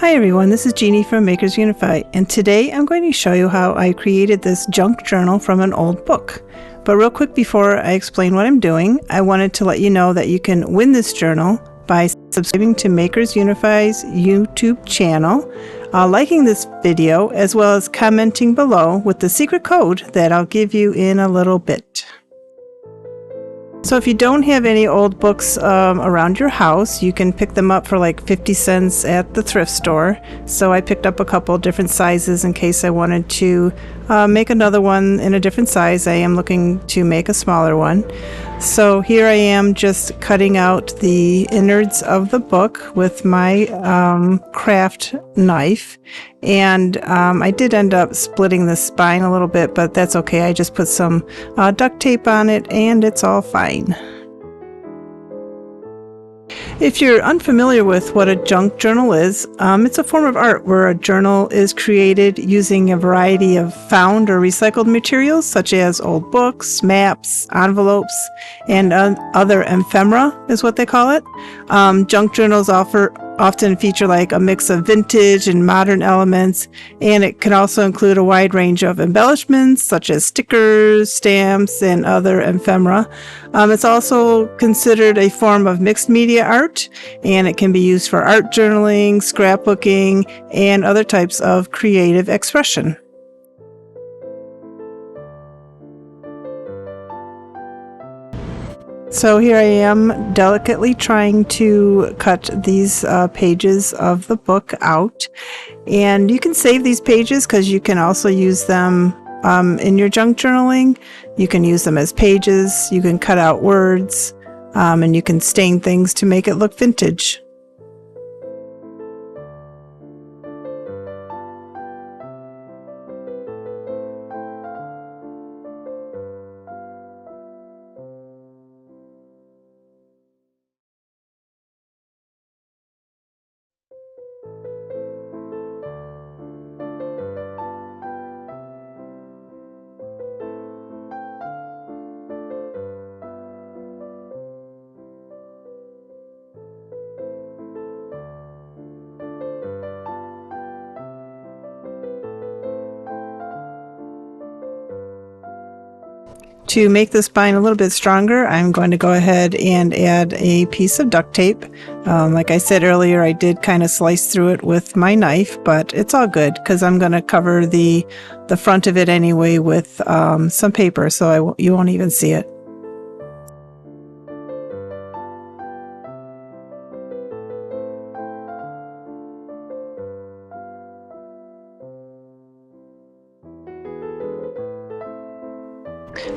Hi everyone, this is Jeannie from Makers Unify, and today I'm going to show you how I created this junk journal from an old book. But real quick before I explain what I'm doing, I wanted to let you know that you can win this journal by subscribing to Makers Unify's YouTube channel, liking this video, as well as commenting below with the secret code that I'll give you in a little bit. So if you don't have any old books around your house, you can pick them up for like 50 cents at the thrift store. So I picked up a couple different sizes in case I wanted to make another one in a different size. I am looking to make a smaller one. So here I am just cutting out the innards of the book with my craft knife. And I did end up splitting the spine a little bit, but that's okay. I just put some duct tape on it and it's all fine. If you're unfamiliar with what a junk journal is, it's a form of art where a journal is created using a variety of found or recycled materials such as old books, maps, envelopes, and other ephemera is what they call it. Junk journals often feature like a mix of vintage and modern elements, and it can also include a wide range of embellishments such as stickers, stamps, and other ephemera. It's also considered a form of mixed media art, and it can be used for art journaling, scrapbooking, and other types of creative expression. So here I am delicately trying to cut these pages of the book out, and you can save these pages because you can also use them in your junk journaling. You can use them as pages, you can cut out words, and you can stain things to make it look vintage. To make the spine a little bit stronger, I'm going to go ahead and add a piece of duct tape. Like I said earlier, I did kind of slice through it with my knife, but it's all good because I'm going to cover the front of it anyway with some paper, so you won't even see it.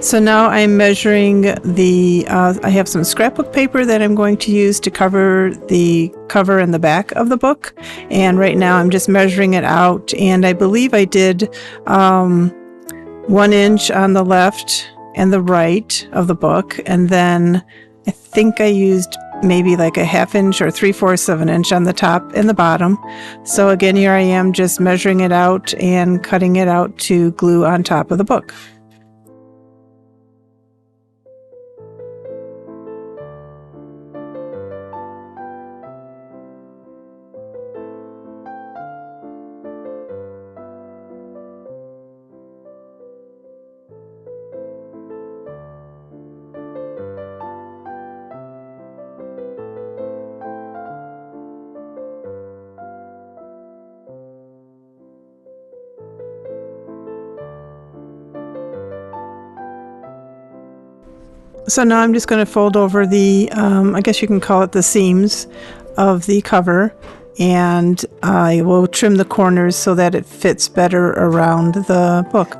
So now I'm measuring I have some scrapbook paper that I'm going to use to cover the cover and the back of the book. And right now I'm just measuring it out. And I believe I did 1 inch on the left and the right of the book. And then I think I used maybe like a 1/2 inch or 3/4 of an inch on the top and the bottom. So again, here I am just measuring it out and cutting it out to glue on top of the book. So now I'm just going to fold over the, I guess you can call it the seams of the cover, and I will trim the corners so that it fits better around the book.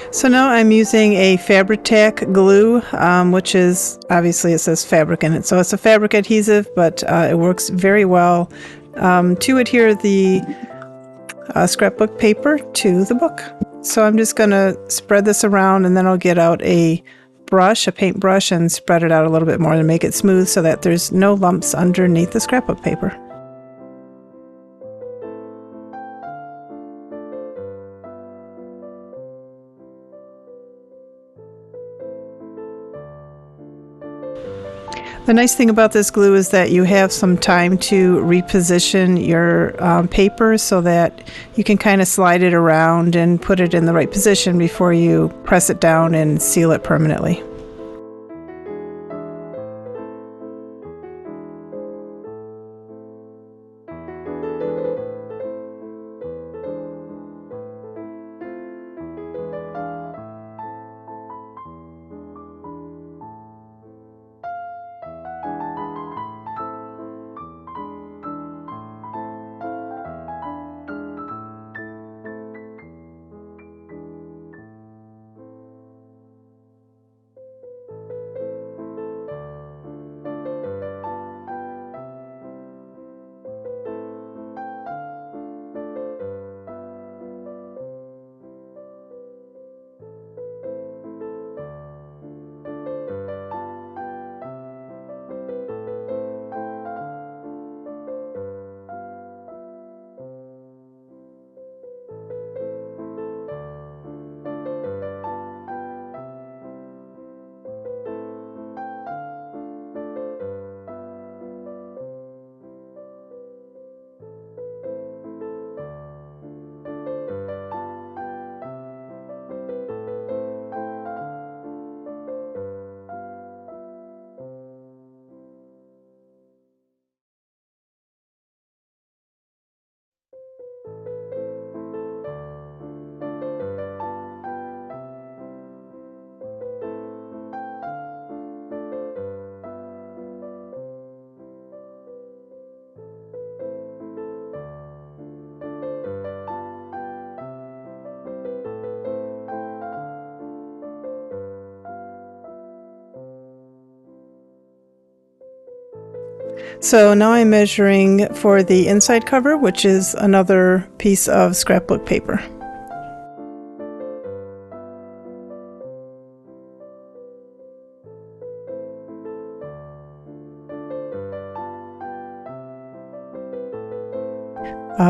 So now I'm using a Fabri-Tac glue, which is, obviously it says fabric in it, so it's a fabric adhesive, but it works very well to adhere the scrapbook paper to the book. So I'm just going to spread this around, and then I'll get out a brush, a paintbrush, and spread it out a little bit more to make it smooth so that there's no lumps underneath the scrapbook paper. The nice thing about this glue is that you have some time to reposition your paper so that you can kind of slide it around and put it in the right position before you press it down and seal it permanently. So now I'm measuring for the inside cover, which is another piece of scrapbook paper.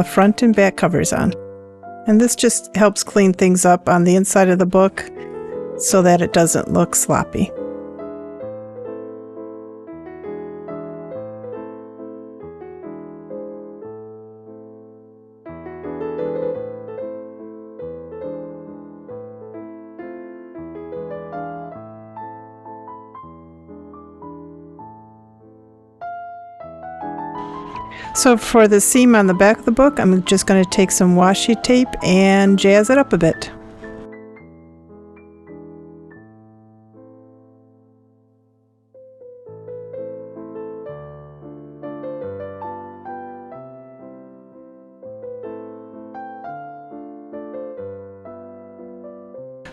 Front and back covers on. And this just helps clean things up on the inside of the book so that it doesn't look sloppy. So for the seam on the back of the book, I'm just going to take some washi tape and jazz it up a bit.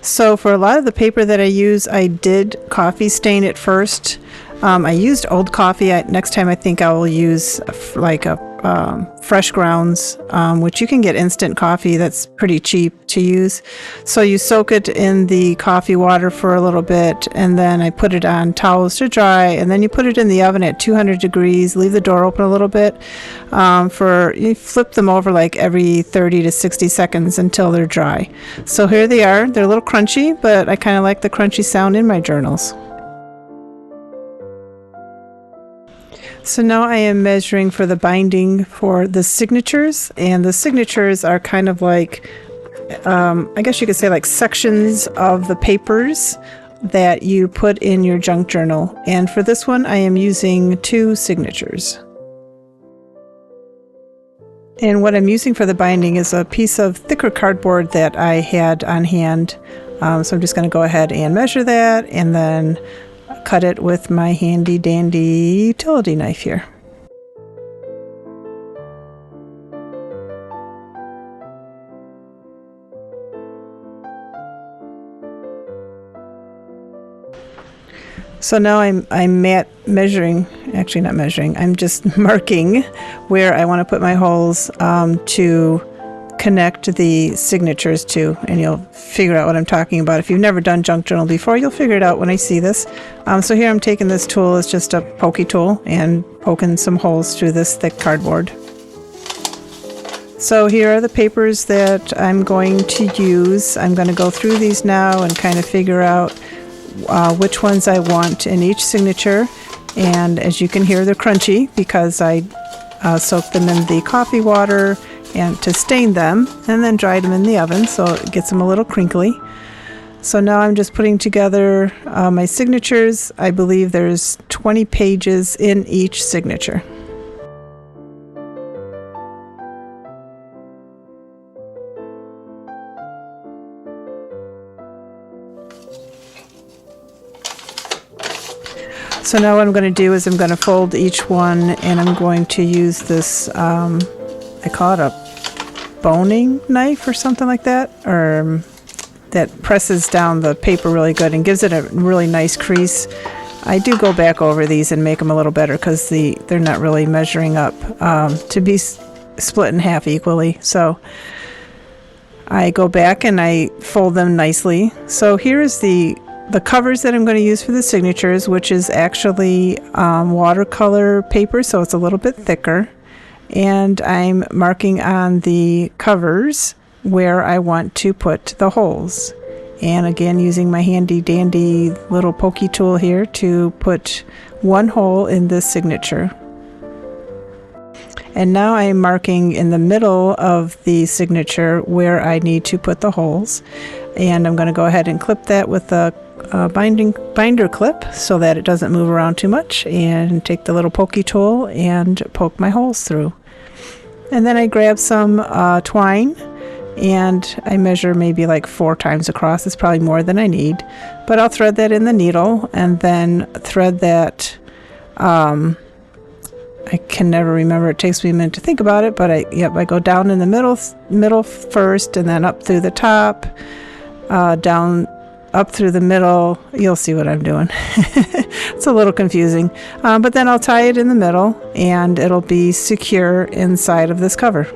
So for a lot of the paper that I use, I did coffee stain it first. I used old coffee. Next time I think I will use like a fresh grounds, which you can get instant coffee that's pretty cheap to use. So you soak it in the coffee water for a little bit, and then I put it on towels to dry, and then you put it in the oven at 200 degrees, leave the door open a little bit, you flip them over like every 30 to 60 seconds until they're dry. So here they are. They're a little crunchy, but I kind of like the crunchy sound in my journals. So now I am measuring for the binding for the signatures, and the signatures are kind of like, I guess you could say like sections of the papers that you put in your junk journal. And for this one, I am using 2 signatures. And what I'm using for the binding is a piece of thicker cardboard that I had on hand. So I'm just going to go ahead and measure that, and then cut it with my handy dandy utility knife here. So now I'm measuring, actually not measuring, I'm just marking where I want to put my holes to connect the signatures to, and you'll figure out what I'm talking about. If you've never done junk journal before, you'll figure it out when I see this. So here I'm taking this tool, it's just a pokey tool, and poking some holes through this thick cardboard. So here are the papers that I'm going to use. I'm going to go through these now and kind of figure out which ones I want in each signature. And as you can hear, they're crunchy because I soaked them in the coffee water and to stain them, and then dried them in the oven so it gets them a little crinkly. So now I'm just putting together my signatures. I believe there's 20 pages in each signature. So now what I'm going to do is I'm going to fold each one, and I'm going to use this, I call it a boning knife or something like that, or that presses down the paper really good and gives it a really nice crease. I do go back over these and make them a little better because they're not really measuring up to be split in half equally. So I go back and I fold them nicely. So here's the covers that I'm going to use for the signatures, which is actually watercolor paper, so it's a little bit thicker. And I'm marking on the covers where I want to put the holes. And again, using my handy dandy little pokey tool here to put one hole in this signature. And now I'm marking in the middle of the signature where I need to put the holes. And I'm going to go ahead and clip that with a binder clip so that it doesn't move around too much, and take the little pokey tool and poke my holes through. And then I grab some twine, and I measure maybe like 4 times across. It's probably more than I need, but I'll thread that in the needle and then thread that. I can never remember, it takes me a minute to think about it, but I go down in the middle first, and then up through the top, down up through the middle. You'll see what I'm doing. It's a little confusing, but then I'll tie it in the middle and it'll be secure inside of this cover.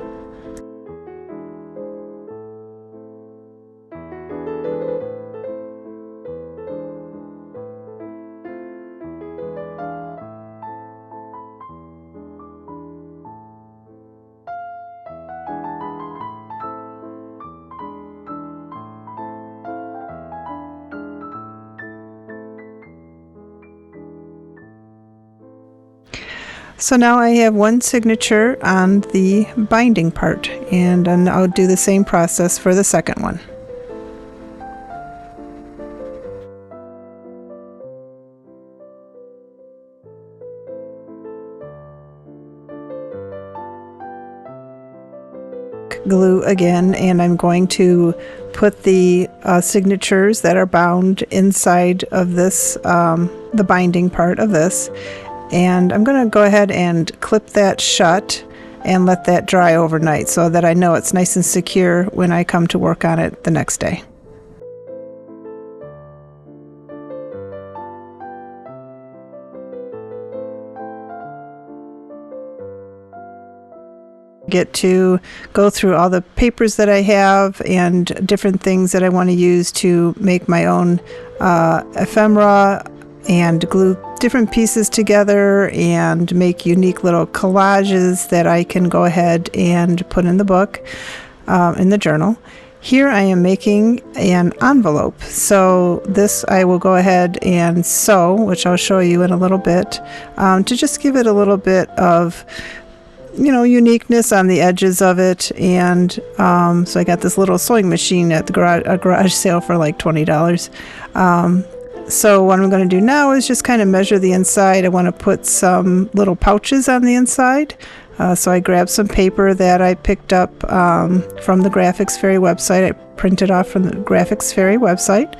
So now I have one signature on the binding part, and then I'll do the same process for the second one. Glue again, and I'm going to put the signatures that are bound inside of this, the binding part of this. And I'm going to go ahead and clip that shut and let that dry overnight so that I know it's nice and secure when I come to work on it the next day. Get to go through all the papers that I have and different things that I want to use to make my own ephemera, and glue different pieces together and make unique little collages that I can go ahead and put in the book, in the journal. Here I am making an envelope. So this I will go ahead and sew, which I'll show you in a little bit, to just give it a little bit of, you know, uniqueness on the edges of it. And so I got this little sewing machine at the garage sale for like $20. So what I'm going to do now is just kind of measure the inside. I want to put some little pouches on the inside. So I grabbed some paper that I picked up from the Graphics Fairy website. I printed off from the Graphics Fairy website.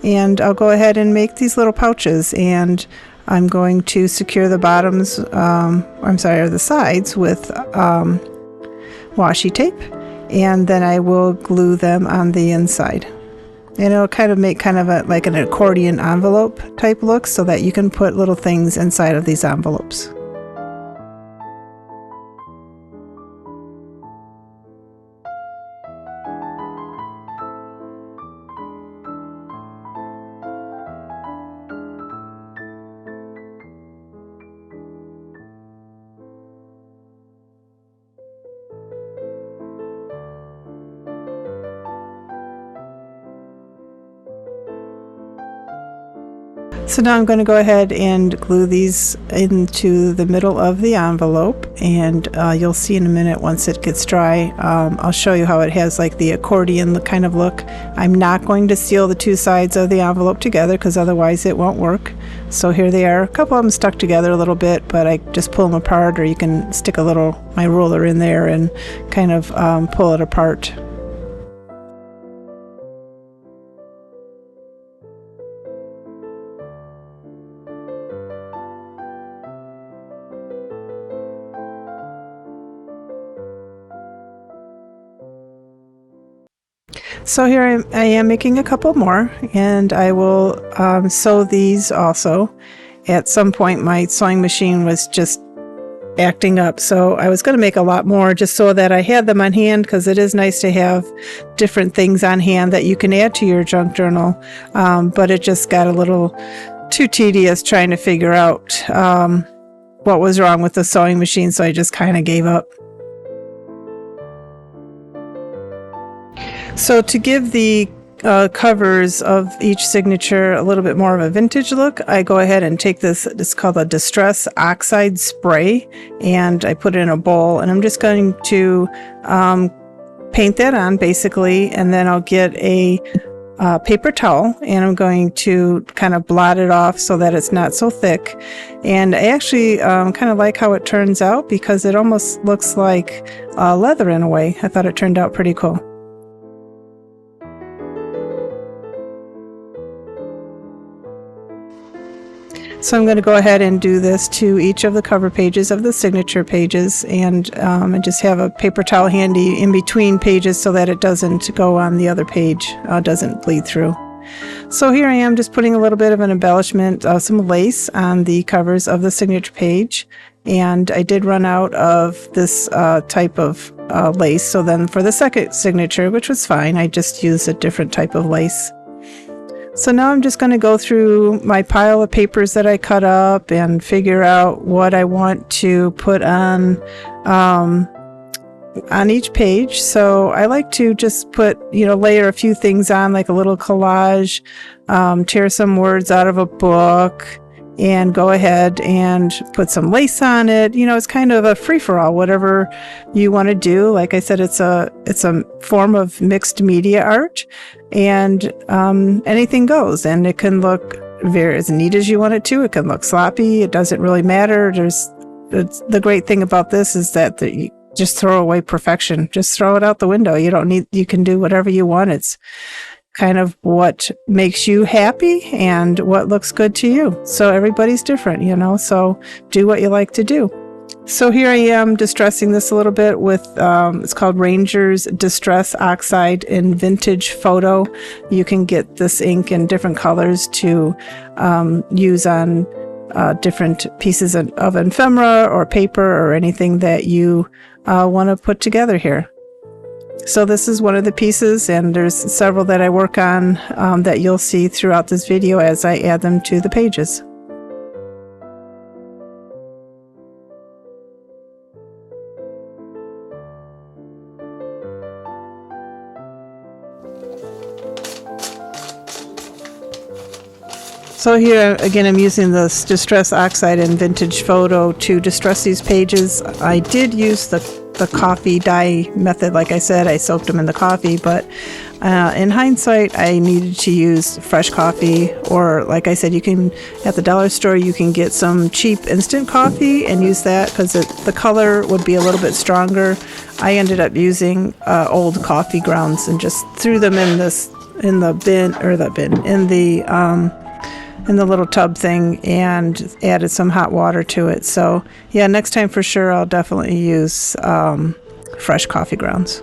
And I'll go ahead and make these little pouches. And I'm going to secure the bottoms, or the sides with washi tape. And then I will glue them on the inside. And it'll kind of make like an accordion envelope type look so that you can put little things inside of these envelopes. So now I'm going to go ahead and glue these into the middle of the envelope, and you'll see in a minute once it gets dry. I'll show you how it has like the accordion kind of look. I'm not going to seal the two sides of the envelope together because otherwise it won't work. So here they are. A couple of them stuck together a little bit, but I just pull them apart, or you can stick my ruler in there and kind of pull it apart. So here I am making a couple more, and I will sew these also. At some point my sewing machine was just acting up, so I was going to make a lot more just so that I had them on hand, because it is nice to have different things on hand that you can add to your junk journal, but it just got a little too tedious trying to figure out what was wrong with the sewing machine, so I just kind of gave up. So to give the covers of each signature a little bit more of a vintage look, I go ahead and take this, it's called a Distress Oxide spray, and I put it in a bowl, and I'm just going to paint that on basically, and then I'll get a paper towel, and I'm going to kind of blot it off so that it's not so thick. And I actually kind of like how it turns out, because it almost looks like leather in a way. I thought it turned out pretty cool. So I'm going to go ahead and do this to each of the cover pages of the signature pages, and just have a paper towel handy in between pages so that it doesn't go on the other page, doesn't bleed through. So here I am just putting a little bit of an embellishment, some lace on the covers of the signature page, and I did run out of this type of lace, so then for the second signature, which was fine, I just used a different type of lace. So now I'm just going to go through my pile of papers that I cut up and figure out what I want to put on each page. So I like to just put, layer a few things on, like a little collage, tear some words out of a book, and go ahead and put some lace on it. It's kind of a free-for-all, whatever you want to do. Like I said, it's a form of mixed media art, and anything goes, and it can look as neat as you want it to. It can look sloppy. It doesn't really matter. The great thing about this is that you just throw away perfection. Just throw it out the window. You can do whatever you want. It's kind of what makes you happy and what looks good to you. So everybody's different, so do what you like to do. So here I am distressing this a little bit with, it's called Ranger's Distress Oxide in Vintage Photo. You can get this ink in different colors to use on different pieces of ephemera or paper or anything that you want to put together here. So this is one of the pieces, and there's several that I work on that you'll see throughout this video as I add them to the pages. So here again, I'm using this Distress Oxide and Vintage Photo to distress these pages. I did use the coffee dye method. Like I said, I soaked them in the coffee, but in hindsight, I needed to use fresh coffee, or like I said, you can, at the dollar store, you can get some cheap instant coffee and use that, because the color would be a little bit stronger. I ended up using old coffee grounds and just threw them in the little tub thing and added some hot water to it. So yeah, next time for sure I'll definitely use fresh coffee grounds.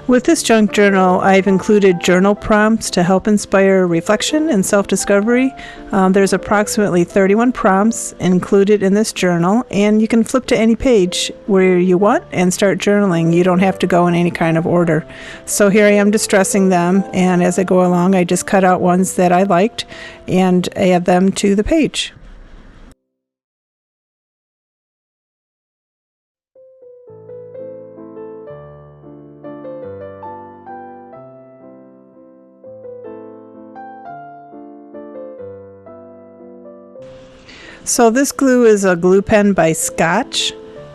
With this junk journal, I've included journal prompts to help inspire reflection and self-discovery. There's approximately 31 prompts included in this journal, and you can flip to any page where you want and start journaling. You don't have to go in any kind of order. So here I am distressing them, and as I go along, I just cut out ones that I liked and add them to the page. So this glue is a glue pen by Scotch,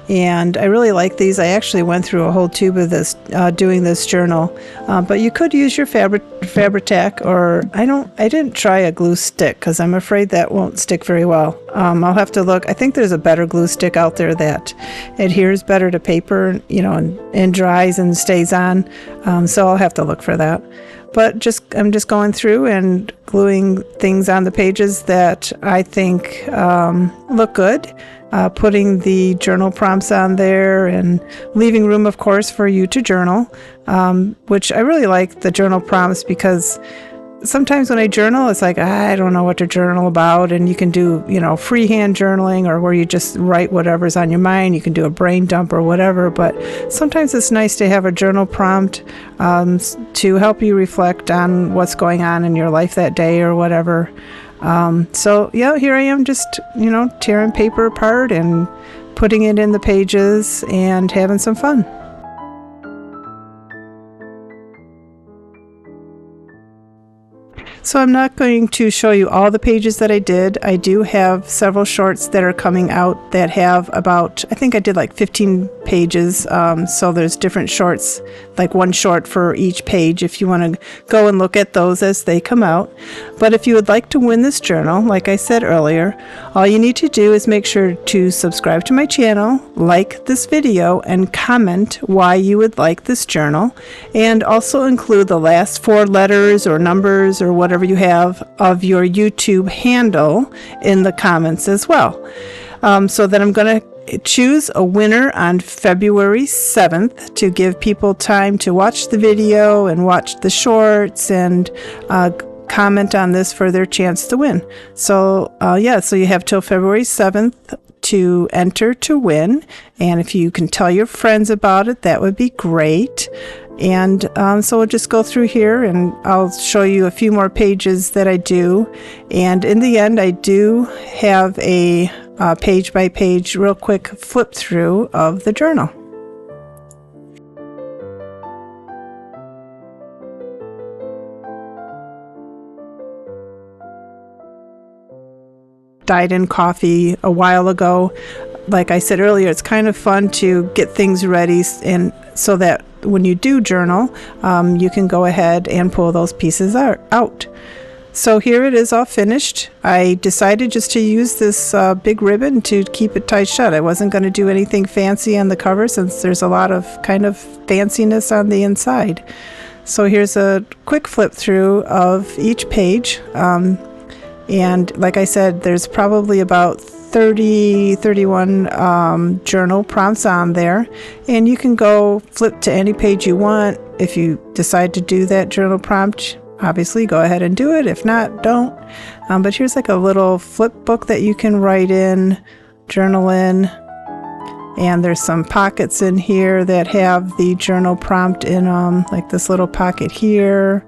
and I really like these. I actually went through a whole tube of this doing this journal, but you could use your Fabri-Tac, or I didn't try a glue stick because I'm afraid that won't stick very well. I'll have to look. I think there's a better glue stick out there that adheres better to paper, and dries and stays on. So I'll have to look for that. But I'm just going through and gluing things on the pages that I think look good, putting the journal prompts on there and leaving room, of course, for you to journal, which I really like the journal prompts because sometimes when I journal, it's like, I don't know what to journal about, and you can do, freehand journaling or where you just write whatever's on your mind. You can do a brain dump or whatever, but sometimes it's nice to have a journal prompt to help you reflect on what's going on in your life that day or whatever. So yeah, here I am just, tearing paper apart and putting it in the pages and having some fun. So I'm not going to show you all the pages that I did. I do have several shorts that are coming out that have about, I think I did like 15 pages. So there's different shorts, like one short for each page if you want to go and look at those as they come out. But if you would like to win this journal, like I said earlier, all you need to do is make sure to subscribe to my channel, like this video, and comment why you would like this journal, and also include the last 4 letters or numbers or whatever you have of your YouTube handle in the comments as well. So then I'm going to choose a winner on February 7th to give people time to watch the video and watch the shorts and comment on this for their chance to win. So so you have till February 7th to enter to win, and if you can tell your friends about it, that would be great. And so we'll just go through here and I'll show you a few more pages that I do, and in the end I do have a page by page real quick flip through of the journal. Dyed in coffee a while ago. Like I said earlier, it's kind of fun to get things ready, and so that when you do journal, you can go ahead and pull those pieces out. So here it is all finished. I decided just to use this big ribbon to keep it tied shut. I wasn't going to do anything fancy on the cover since there's a lot of kind of fanciness on the inside. So here's a quick flip through of each page. And like I said, there's probably about 31 journal prompts on there, and you can go flip to any page you want. If you decide to do that journal prompt, obviously go ahead and do it. If not, don't. But here's like a little flip book that you can write in, journal in, and there's some pockets in here that have the journal prompt in them, like this little pocket here.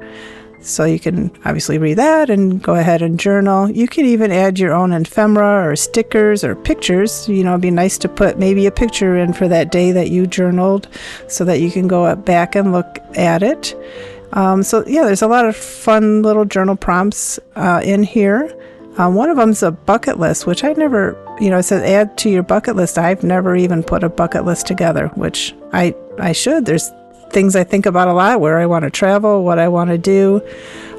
So you can obviously read that and go ahead and journal. You can even add your own ephemera or stickers or pictures. It'd be nice to put maybe a picture in for that day that you journaled so that you can go back and look at it. So yeah, there's a lot of fun little journal prompts in here. One of them's a bucket list, which I never, it says add to your bucket list. I've never even put a bucket list together, which I should. There's things I think about a lot, where I want to travel, what I want to do.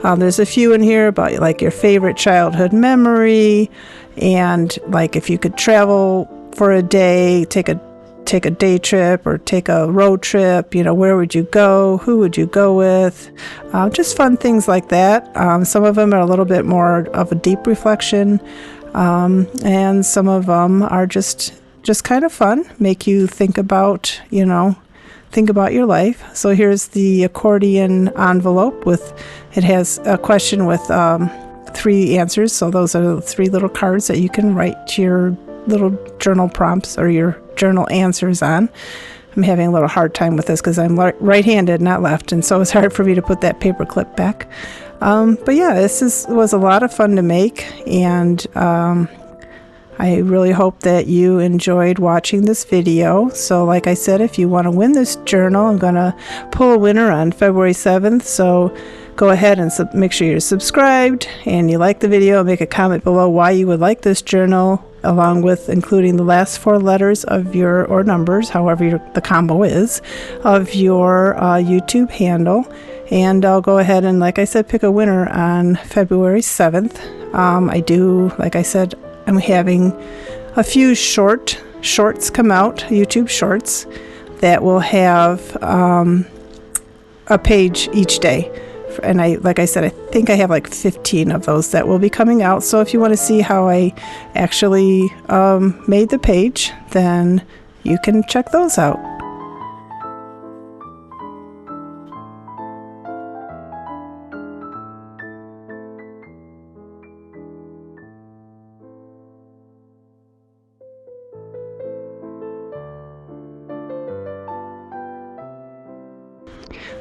There's a few in here about like your favorite childhood memory, and like if you could travel for a day, take a day trip or take a road trip, where would you go? Who would you go with? Just fun things like that. Some of them are a little bit more of a deep reflection, and some of them are just kind of fun, make you think about, think about your life. So here's the accordion envelope it has a question with 3 answers. So those are the 3 little cards that you can write your little journal prompts or your journal answers on. I'm having a little hard time with this because I'm right-handed, not left, and so it's hard for me to put that paper clip back. But yeah, was a lot of fun to make, and I really hope that you enjoyed watching this video. So like I said, if you want to win this journal, I'm going to pull a winner on February 7th. So go ahead and make sure you're subscribed and you like the video. Make a comment below why you would like this journal, along with including the last 4 letters of or numbers, however the combo is, of your YouTube handle. And I'll go ahead and, like I said, pick a winner on February 7th. Like I said, I'm having a few shorts come out, YouTube shorts, that will have a page each day. And like I said, I think I have like 15 of those that will be coming out. So if you want to see how I actually made the page, then you can check those out.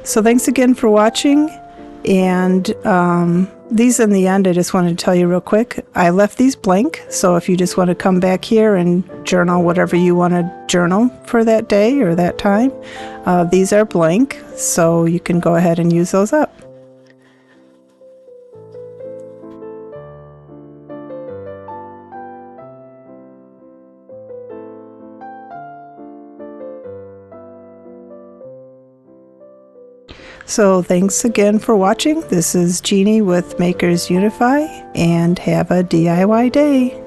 So thanks again for watching, and these in the end, I just wanted to tell you real quick, I left these blank, so if you just want to come back here and journal whatever you want to journal for that day or that time, these are blank, so you can go ahead and use those up. So thanks again for watching. This is Jeannie with Makers Unify, and have a DIY day.